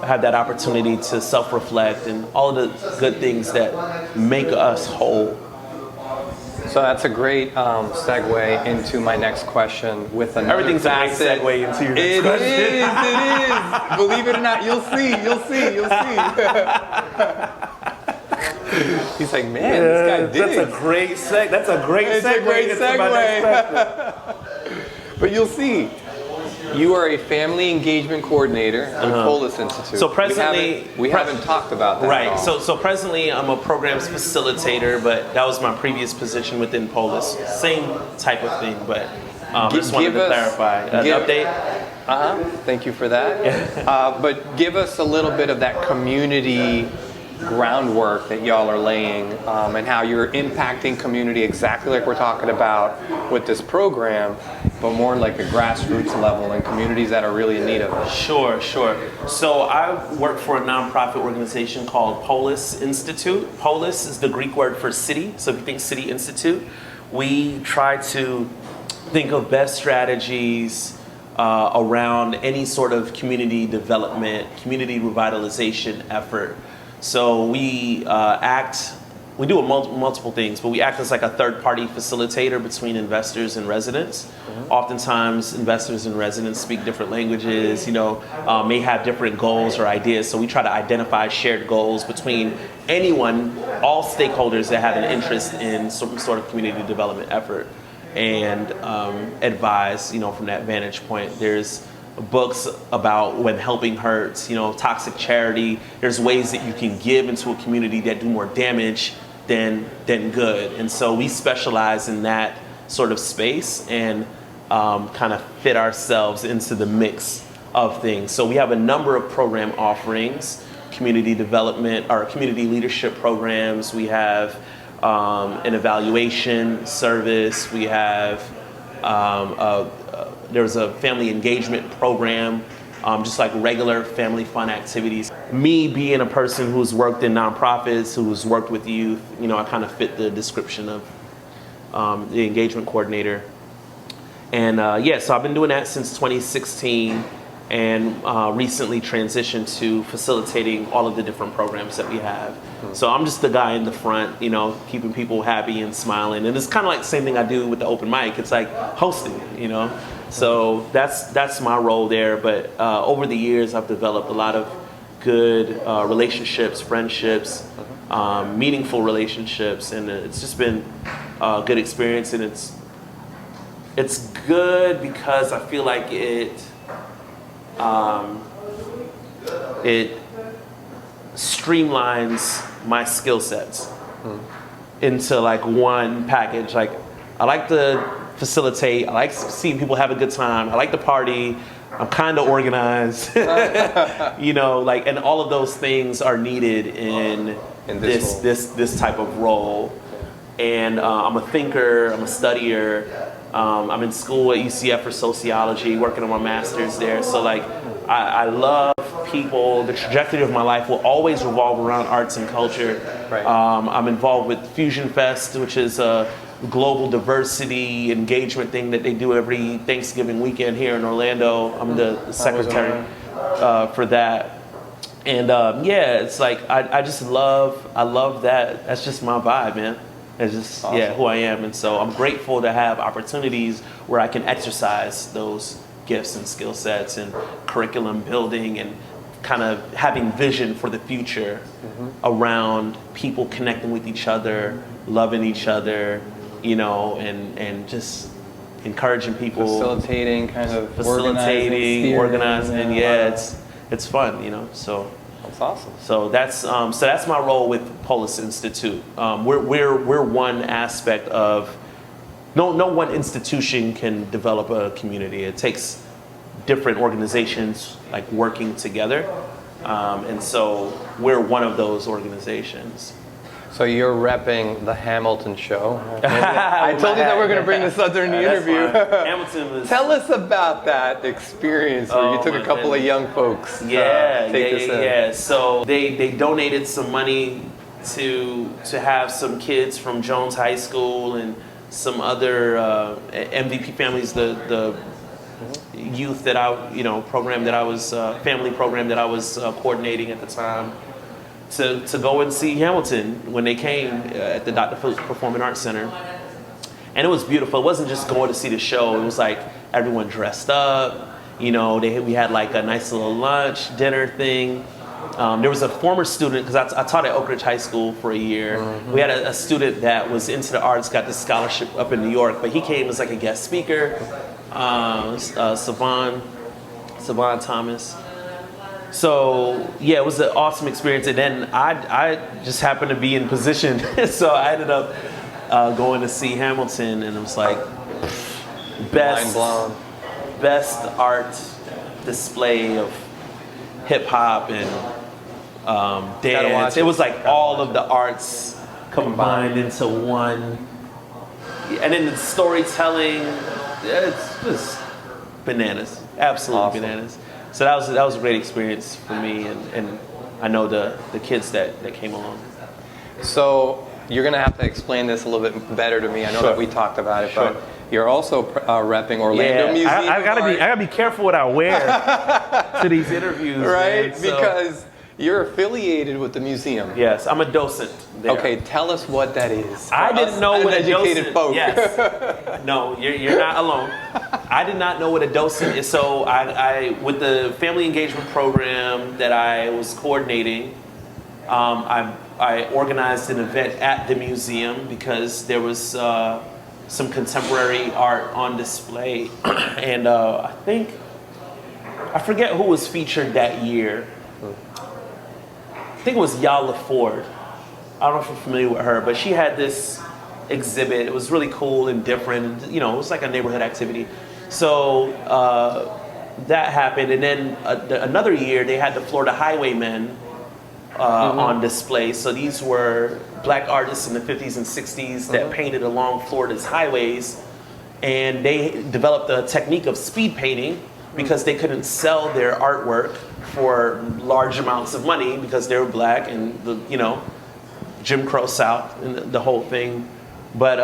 have that opportunity to self-reflect and all of the good things that make us whole. So that's a great segue into my next question with another Everything's a great segue into your next question. It is. Believe it or not, you'll see. He's like, man, this guy did. That's a great segue into my next question. But you'll see. You are a family engagement coordinator at Polis Institute. So presently, we haven't talked about that. Right. At all. So presently, I'm a programs facilitator, but that was my previous position within Polis. Same type of thing, but just wanted to clarify. An update. Thank you for that. But give us a little bit of that community groundwork that y'all are laying, and how you're impacting community exactly like we're talking about with this program, but more like a grassroots level and communities that are really in need of it. Sure. So I work for a nonprofit organization called Polis Institute. Polis is the Greek word for city. So if you think City Institute, we try to think of best strategies around any sort of community development, community revitalization effort. So we do multiple things, but we act as like a third-party facilitator between investors and residents. Oftentimes, investors and residents speak different languages, may have different goals or ideas. So we try to identify shared goals between all stakeholders that have an interest in some sort of community development effort, and advise, from that vantage point. There's books about when helping hurts, toxic charity. There's ways that you can give into a community that do more damage than good. And so we specialize in that sort of space and kind of fit ourselves into the mix of things. So we have a number of program offerings, community development, or community leadership programs. We have an evaluation service. We have there's a family engagement program, just like regular family fun activities. Me being a person who's worked in nonprofits, who's worked with youth, I kind of fit the description of the engagement coordinator. And so I've been doing that since 2016, and recently transitioned to facilitating all of the different programs that we have. So I'm just the guy in the front, keeping people happy and smiling. And it's kind of like the same thing I do with the open mic. It's like hosting, So that's my role there. But over the years, I've developed a lot of good relationships, friendships, meaningful relationships, and it's just been a good experience. And it's good because I feel like it streamlines my skill sets into like one package. Like I like to facilitate, I like seeing people have a good time, I like to party, I'm kind of organized, and all of those things are needed in this type of role. and I'm a thinker, I'm a studier. I'm in school at UCF for sociology, working on my master's there. So like, I love people. The trajectory of my life will always revolve around arts and culture. Right. I'm involved with Fusion Fest, which is a global diversity engagement thing that they do every Thanksgiving weekend here in Orlando. I'm the secretary for that. And yeah, it's like I love that. That's just my vibe, man. It's just awesome. who I am. And so I'm grateful to have opportunities where I can exercise those gifts and skill sets and curriculum building and kind of having vision for the future around people connecting with each other, loving each other, you know, and just encouraging people. Facilitating, kind of organizing. Yeah, it's fun, you know, so. That's awesome. So that's my role with Polis Institute. We're one aspect of no one institution can develop a community. It takes different organizations like working together, and so we're one of those organizations. So you're repping the Hamilton show. I told you that we're going to bring this up during the interview. Hamilton was... Tell us about that experience where you took a couple of young folks. Yeah. So they donated some money to have some kids from Jones High School and some other MVP families, the youth that program that I was family program that I was coordinating at the time. To go and see Hamilton when they came at the Dr. Phillips Performing Arts Center. And it was beautiful. It wasn't just going to see the show. It was like everyone dressed up. You know, we had like a nice little lunch, dinner thing. There was a former student, because I taught at Oak Ridge High School for a year. We had a student that was into the arts, got this scholarship up in New York, but he came as like a guest speaker, Savon Thomas. So yeah, it was an awesome experience, and then I just happened to be in position, so I ended up going to see Hamilton, and it was like best art display of hip hop and dance. It was like all of the arts combined into one, and then the storytelling. It's just bananas, absolutely bananas. So that was a great experience for me, and I know the kids that came along. So you're going to have to explain this a little bit better to me. I know that we talked about it, but you're also repping Orlando Museum. I gotta be careful what I wear to these interviews, right? Man, because you're affiliated with the museum. Yes, I'm a docent there. Okay, tell us what that is. I didn't know what a educated docent. folk. Yes, no, you're not alone. I did not know what a docent is. So I with the family engagement program that I was coordinating, I organized an event at the museum because there was some contemporary art on display, and I forget who was featured that year. I think it was Yala Ford. I don't know if you're familiar with her, but she had this exhibit. It was really cool and different. You know, it was like a neighborhood activity. So that happened, and then another year they had the Florida Highwaymen on display. So these were black artists in the 50s and 60s that painted along Florida's highways, and they developed a technique of speed painting because they couldn't sell their artwork for large amounts of money because they were black and Jim Crow South and the whole thing. But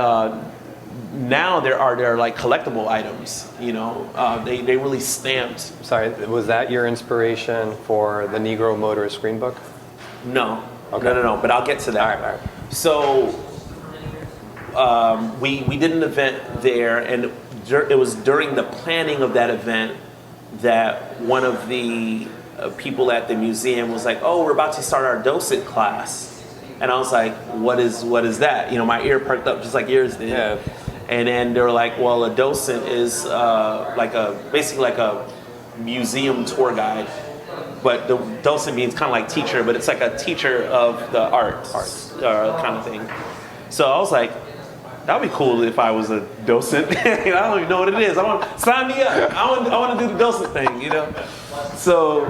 now they're like collectible items. They really stamped. Sorry, was that your inspiration for the Negro Motorist Green Book? No. Okay. No. But I'll get to that. All right. So we did an event there, and it was during the planning of that event that one of the people at the museum was like, "Oh, we're about to start our docent class," and I was like, "What is that?" My ear perked up just like yours did. Yeah. And then they were like, "Well, a docent is basically like a museum tour guide, but the docent means kind of like teacher, but it's like a teacher of the arts kind of thing." So I was like, that'd be cool if I was a docent. I don't even know what it is. Sign me up. I want to do the docent thing, So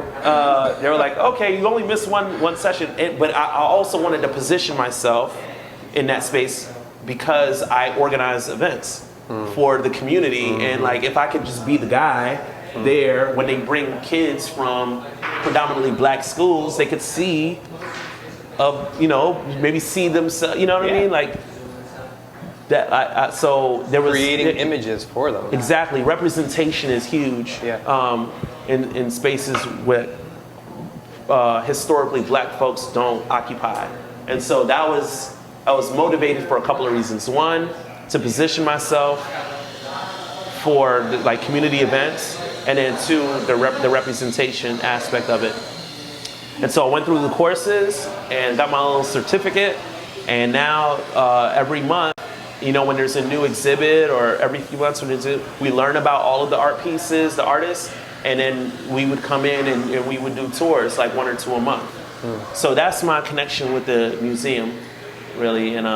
they were like, okay, you only missed one session. But I also wanted to position myself in that space because I organize events for the community, and like if I could just be the guy there when they bring kids from predominantly black schools, they could see, maybe see themselves. You know what I mean? Like that. So there was creating images for them. Exactly, representation is huge. Yeah. In spaces where historically black folks don't occupy, and so I was motivated for a couple of reasons. One, to position myself for like community events, and then two, the representation aspect of it. And so I went through the courses and got my little certificate, and now every month, when there's a new exhibit, or every few months we learn about all of the art pieces, the artists, and then we would come in and we would do tours, like 1 or 2 a month. So that's my connection with the museum, really, and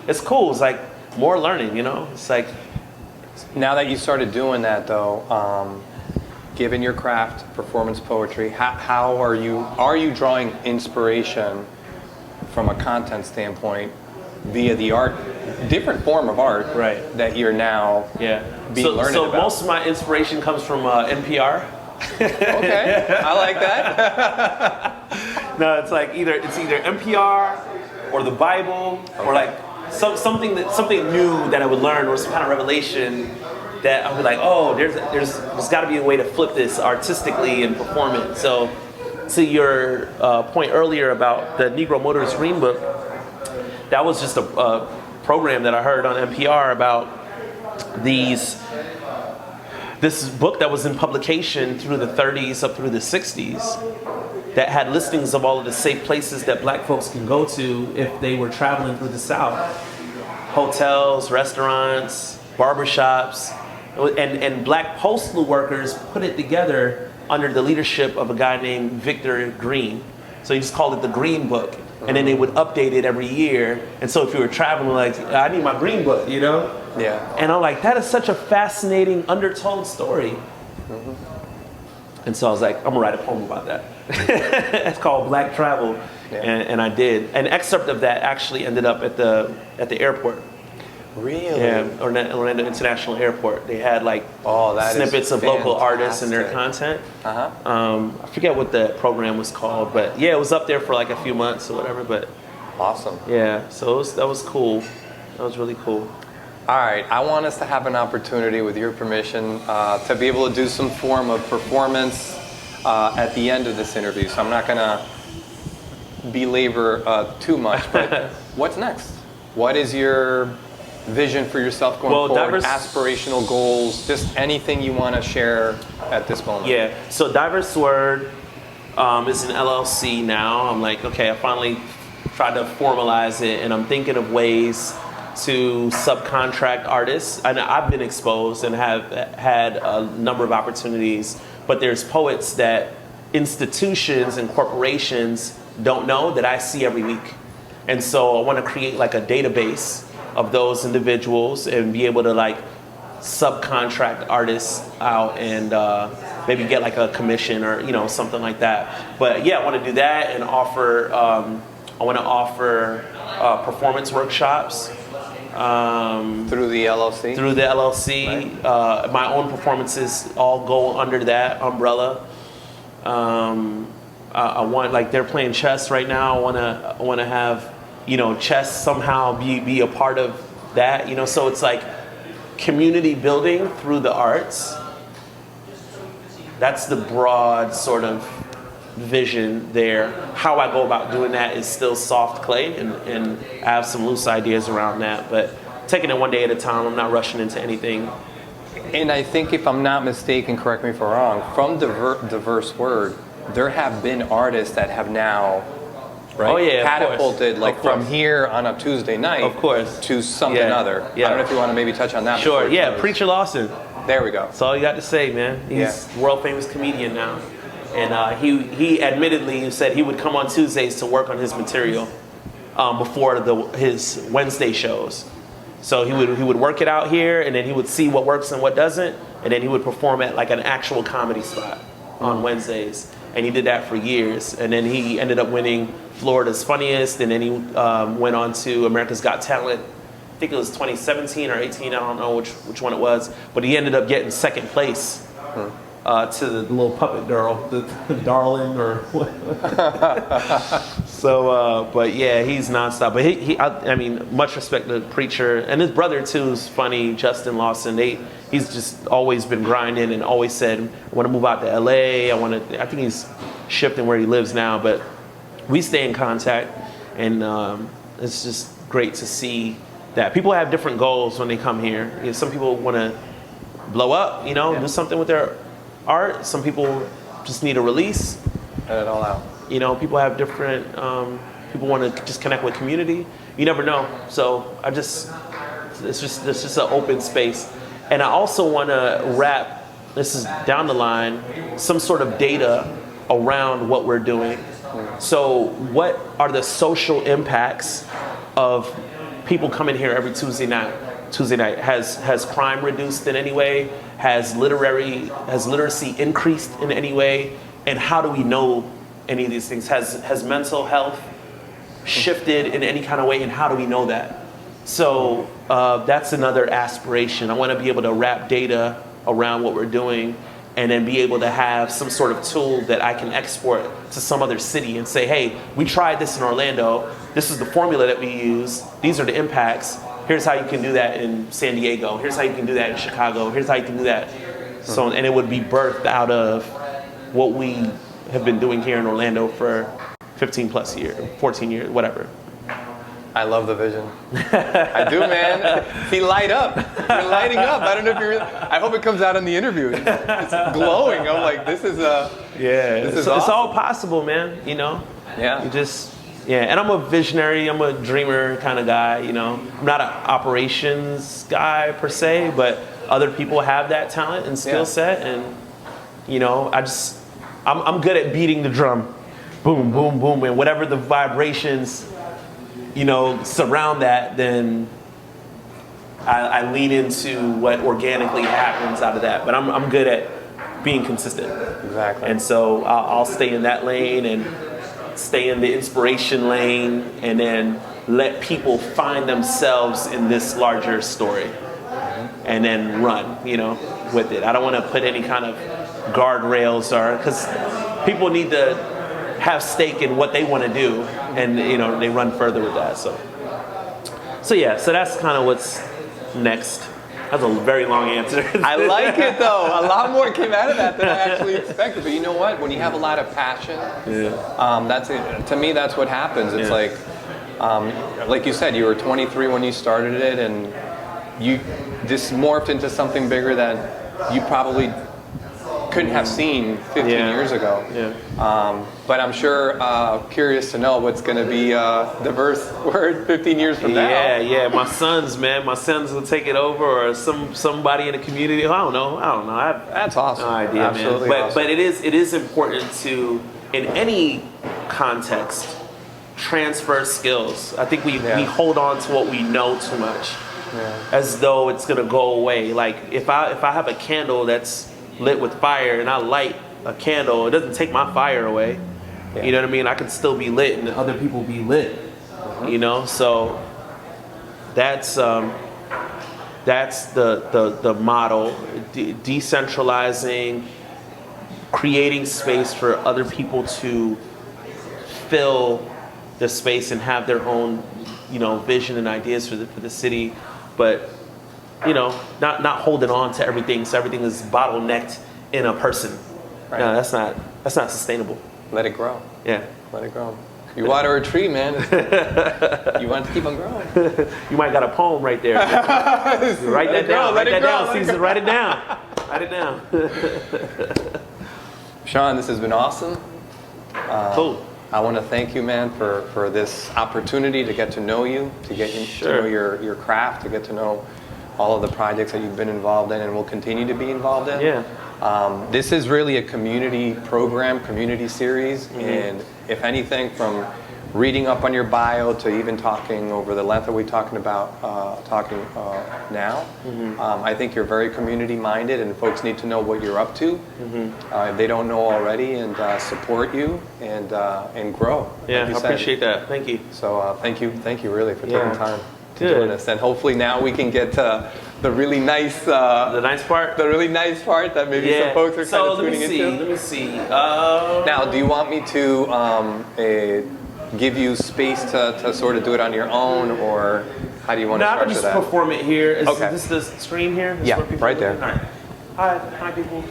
it's cool. It's like more learning, It's like, now that you started doing that, though, given your craft, performance poetry, how are you drawing inspiration from a content standpoint via the art, different form of art, right, that you're now being learned so about? Most of my inspiration comes from NPR. Okay, I like that. No, it's like either NPR or the Bible, or like something new that I would learn, or some kind of revelation that I would be like, oh, there's got to be a way to flip this artistically and perform it. So, to your point earlier about the Negro Motorist Green Book, that was just a program that I heard on NPR about this book that was in publication through the 30s up through the 60s, that had listings of all of the safe places that black folks can go to if they were traveling through the South. Hotels, restaurants, barbershops, and black postal workers put it together under the leadership of a guy named Victor Green. So he just called it the Green Book. And then they would update it every year. And so if you were traveling, like, I need my Green Book, Yeah. And I'm like, that is such a fascinating, undertold story. And so I was like, I'm gonna write a poem about that. It's called Black Travel, and I did. An excerpt of that actually ended up at the airport. Really? Yeah, Orlando International Airport. They had like snippets of local artists and their content. I forget what the program was called, but yeah, it was up there for like a few months or whatever. But awesome. Yeah, so that was cool. That was really cool. All right, I want us to have an opportunity, with your permission, to be able to do some form of performance at the end of this interview. So I'm not going to belabor too much, but what's next? What is your vision for yourself going forward? Aspirational goals, just anything you want to share at this moment. Yeah, so Diverse Word is an LLC now. I'm like, okay, I finally tried to formalize it, and I'm thinking of ways to subcontract artists. And I've been exposed and have had a number of opportunities, but there's poets that institutions and corporations don't know that I see every week. And so I want to create like a database of those individuals and be able to like subcontract artists out and maybe get like a commission or something like that. But yeah, I want to do that and offer performance workshops through the LLC. Through the LLC, right. My own performances all go under that umbrella. I want, like, they're playing chess right now. I want to have chess somehow be a part of that. So it's like community building through the arts. That's the broad sort of vision there. How I go about doing that is still soft clay, and I have some loose ideas around that, but taking it one day at a time. I'm not rushing into anything. And I think, if I'm not mistaken, correct me if I'm wrong, from Diverse Word, there have been artists that have now catapulted, from here on a Tuesday night, of course, to something other. I don't know if you want to maybe touch on that. Sure, yeah, Preacher Lawson. There we go. That's all you got to say, man. He's a world famous comedian now. And he admittedly said he would come on Tuesdays to work on his material before his Wednesday shows. So he would work it out here, and then he would see what works and what doesn't, and then he would perform at like an actual comedy spot on Wednesdays. And he did that for years. And then he ended up winning Florida's Funniest, and then he went on to America's Got Talent think it was 2017 or 18. I don't know which one it was, but he ended up getting second place to the little puppet girl, the Darling or what. So, but yeah, he's nonstop. But I mean, much respect to the Preacher and his brother too is funny, Justin Lawson. He's just always been grinding and always said, I want to move out to LA. I think he's shifting where he lives now, but we stay in contact, and it's just great to see that people have different goals when they come here. You know, some people want to blow up, do something with their art. Some people just need a release. Let it all out. People have different, people want to just connect with community. You never know. So it's just an open space. And I also want to wrap, this is down the line, some sort of data around what we're doing. So what are the social impacts of people coming here every Tuesday night? Has crime reduced in any way? Has literacy increased in any way? And how do we know any of these things? Has mental health shifted in any kind of way? And how do we know that? So that's another aspiration. I want to be able to wrap data around what we're doing, and then be able to have some sort of tool that I can export to some other city and say, hey, we tried this in Orlando. This is the formula that we use. These are the impacts. Here's how you can do that in San Diego. Here's how you can do that in Chicago. Here's how you can do that. So, and it would be birthed out of what we have been doing here in Orlando for 15 plus years, 14 years, whatever. I love the vision. I do, man. See, light up. You're lighting up. I don't know if you're. I hope it comes out in the interview. It's glowing. I'm like, this is it's all possible, man. Yeah. You just. Yeah, and I'm a visionary. I'm a dreamer kind of guy. I'm not an operations guy per se, but other people have that talent and skill set, and I'm good at beating the drum, boom, boom, boom, and whatever the vibrations surround that, then I lean into what organically happens out of that. But I'm good at being consistent. Exactly. And so I'll stay in that lane and stay in the inspiration lane, and then let people find themselves in this larger story, and then run, with it. I don't want to put any kind of guardrails, because people need to have stake in what they want to do, and they run further with that. So that's kind of what's next. That's a very long answer. I like it though. A lot more came out of that than I actually expected. But you know what? When you have a lot of passion, that's it. To me, that's what happens. It's like you said, you were 23 when you started it, and this morphed into something bigger that you probably couldn't have seen 15 years ago. Yeah. But I'm sure curious to know what's going to be the birth word 15 years from now. Yeah. My sons will take it over, or somebody in the community. I don't know. That's awesome. No idea, Absolutely man. awesome. But it is important to, in any context, transfer skills. I think we hold on to what we know too much, as though it's going to go away. Like if I have a candle that's lit with fire and I light a candle, it doesn't take my fire away. You know what I mean? I can still be lit and other people be lit. So that's the model. Decentralizing, creating space for other people to fill the space and have their own vision and ideas for the city, but not holding on to everything, so everything is bottlenecked in a person. Right. No, that's not sustainable. Let it grow. Yeah. Let it grow. You water a tree, man. You want it to keep on growing. You might got a poem right there. Write that down. Write that down, Caesar. Write it down. Write it down. Shawn, this has been awesome. Cool. I want to thank you, man, for this opportunity to get to know you, to get to know your craft, to get to know all of the projects that you've been involved in and will continue to be involved in. Yeah. This is really a community program, community series, and if anything, from reading up on your bio to even talking over the length that we're talking about now, I think you're very community minded, and folks need to know what you're up to if they don't know already, and support you and grow. Yeah, like I appreciate that. Thank you. So thank you really for taking time Good. join us. And hopefully now we can get to the really nice, The nice part? the really nice part that maybe some folks are kind of tuning into. Let me see. Now, do you want me to give you space to sort of do it on your own, or how do you want to I structure can just that? perform it here. Is Okay. this the screen here? This Yeah, where people right there. All right. Hi people.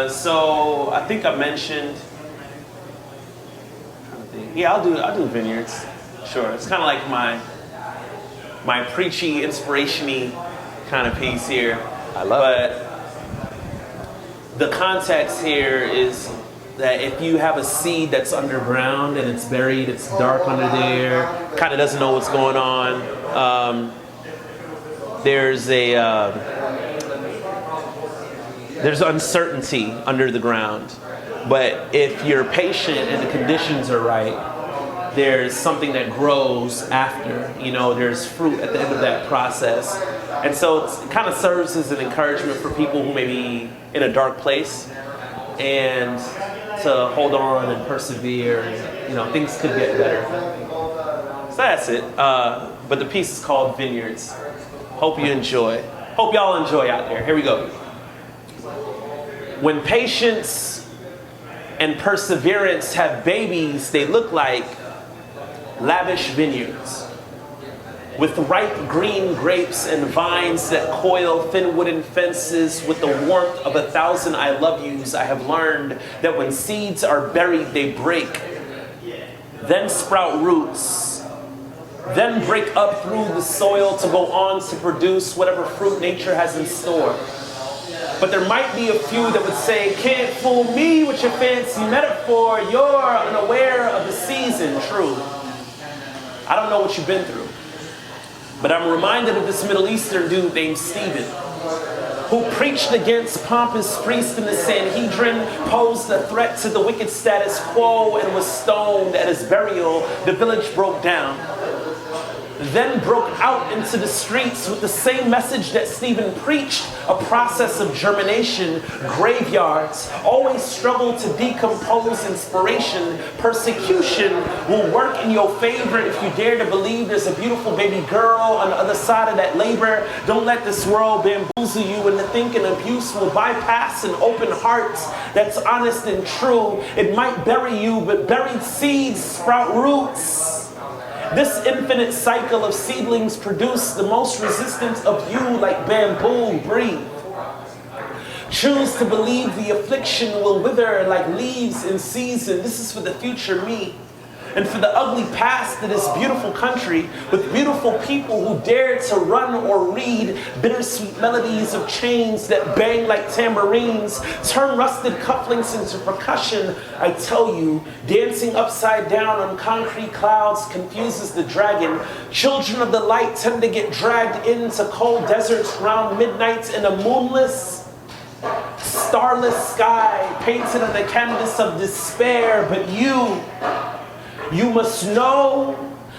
So I think I mentioned. Yeah, I'll do vineyards. Sure, it's kind of like my preachy, inspiration-y kind of piece here. I love it. But the context here is that if you have a seed that's underground and it's buried, it's dark under there, kind of doesn't know what's going on. There's uncertainty under the ground. But if you're patient and the conditions are right, there's something that grows after. You know, there's fruit at the end of that process. And so it kind of serves as an encouragement for people who may be in a dark place and to hold on and persevere. And, you know, things could get better. So that's it. But the piece is called Vineyards. Hope you enjoy. Hope y'all enjoy out there. Here we go. When patience and perseverance have babies, they look like lavish vineyards with ripe green grapes and vines that coil thin wooden fences with the warmth of 1,000 I love yous. I have learned that when seeds are buried, they break, then sprout roots, then break up through the soil to go on to produce whatever fruit nature has in store. But there might be a few that would say, can't fool me with your fancy metaphor, you're unaware of the season. True. I don't know what you've been through, but I'm reminded of this Middle Eastern dude named Stephen, who preached against pompous priests in the Sanhedrin, posed a threat to the wicked status quo, and was stoned. At his burial, the village broke down, then broke out into the streets with the same message that Stephen preached, a process of germination. Graveyards always struggle to decompose inspiration. Persecution will work in your favor if you dare to believe there's a beautiful baby girl on the other side of that labor. Don't let this world bamboozle you into thinking abuse will bypass an open heart that's honest and true. It might bury you, but buried seeds sprout roots. This infinite cycle of seedlings produce the most resistant of you, like bamboo. Breathe. Choose to believe the affliction will wither like leaves in season. This is for the future me. And for the ugly past of this beautiful country with beautiful people who dare to run or read bittersweet melodies of chains that bang like tambourines, turn rusted cufflinks into percussion. I tell you, dancing upside down on concrete clouds confuses the dragon. Children of the light tend to get dragged into cold deserts round midnights in a moonless, starless sky painted on the canvas of despair. But you must know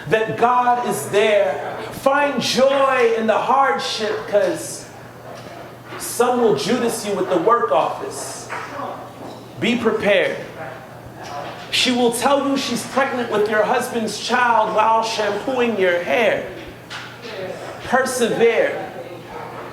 that God is there. Find joy in the hardship, because some will Judas you with the work office. Be prepared. She will tell you she's pregnant with your husband's child while shampooing your hair. Persevere.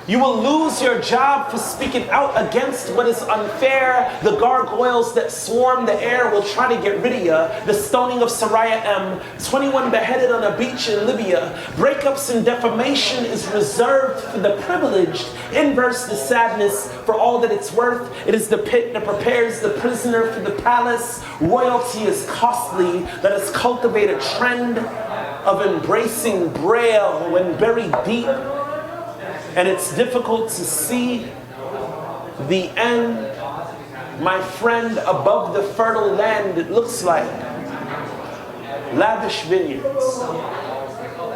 You will lose your job for speaking out against what is unfair. The gargoyles that swarm the air will try to get rid of you. The stoning of Soraya M. 21 beheaded on a beach in Libya. Breakups and defamation is reserved for the privileged. Inverse the sadness for all that it's worth. It is the pit that prepares the prisoner for the palace. Royalty is costly. Let us cultivate a trend of embracing Braille when buried deep. And it's difficult to see the end, my friend, above the fertile land. It looks like lavish vineyards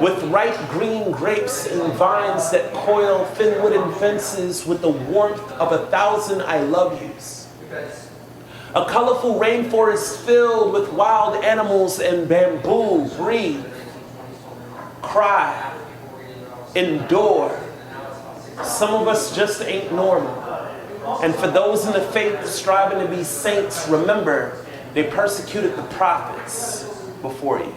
with ripe green grapes and vines that coil thin wooden fences with the warmth of 1,000 I love yous. A colorful rainforest filled with wild animals and bamboo. Breathe, cry, endure. Some of us just ain't normal. And for those in the faith striving to be saints, remember, they persecuted the prophets before you.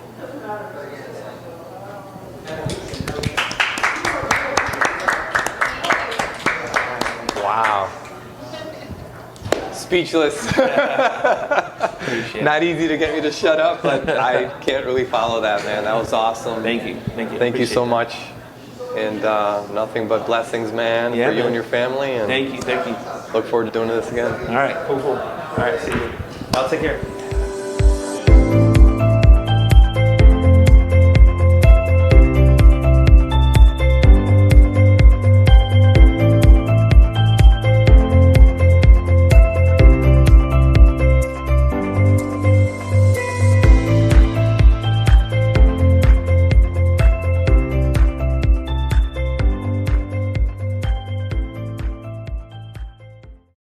speechless. Appreciate Not easy to get me to shut up, but I can't really follow that, man. That was awesome. Thank you. Thank you so Appreciate much. And nothing but blessings, man, Yeah, for you man. and your family. And Thank you. look forward to doing this again. All right, cool. All right, see you. I'll take care.